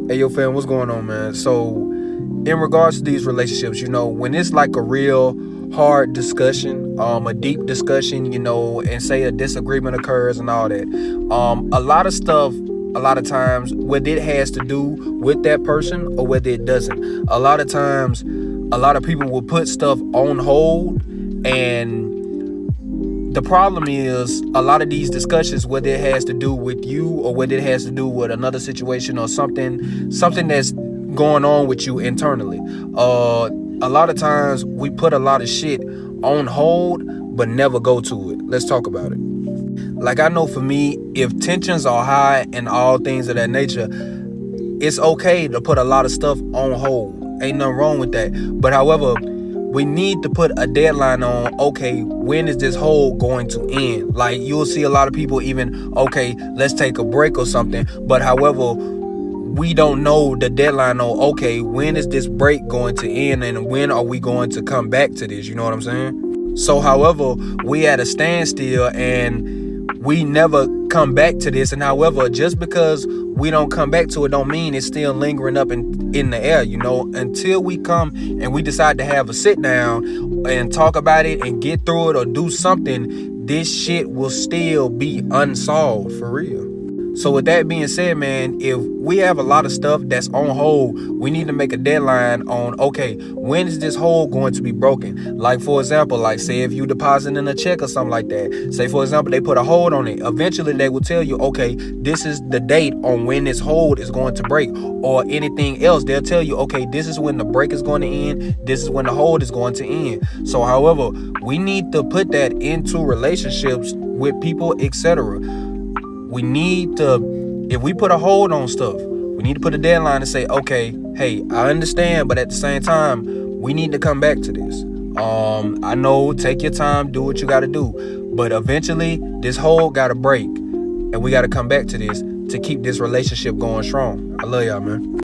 Hey, yo, fam, what's going on, man? So, in regards to these relationships, when it's like a real hard discussion, a deep discussion, and say a disagreement occurs and all that, a lot of stuff, a lot of times, whether it has to do with that person or whether it doesn't, a lot of times, a lot of people will put stuff on hold. And the problem is a lot of these discussions, whether it has to do with you or whether it has to do with another situation or something that's going on with you internally. A lot of times we put a lot of shit on hold but never go to it. Let's talk about it. Like, I know for me, if tensions are high and all things of that nature, it's okay to put a lot of stuff on hold. Ain't nothing wrong with that. But however, we need to put a deadline on, okay, when is this hold going to end? Like, you'll see a lot of people even, okay, let's take a break or something. But however, we don't know the deadline on, okay, when is this break going to end and when are we going to come back to this? You know what I'm saying? So however, we at a standstill and we never come back to this. And however, just because we don't come back to it don't mean it's still lingering up in the air, until we come and we decide to have a sit down and talk about it and get through it or do something. This shit will still be unsolved for real. So with that being said, man, if we have a lot of stuff that's on hold, we need to make a deadline on, okay, when is this hold going to be broken? Like, for example, like, say if you deposit in a check or something like that, say, for example, they put a hold on it. Eventually, they will tell you, okay, this is the date on when this hold is going to break, or anything else. They'll tell you, okay, this is when the break is going to end. This is when the hold is going to end. So, however, we need to put that into relationships with people, etc. We need to, if we put a hold on stuff, we need to put a deadline and say, okay, hey, I understand, but at the same time, we need to come back to this. I know, take your time, do what you got to do, but eventually this hold got to break and we got to come back to this to keep this relationship going strong. I love y'all, man.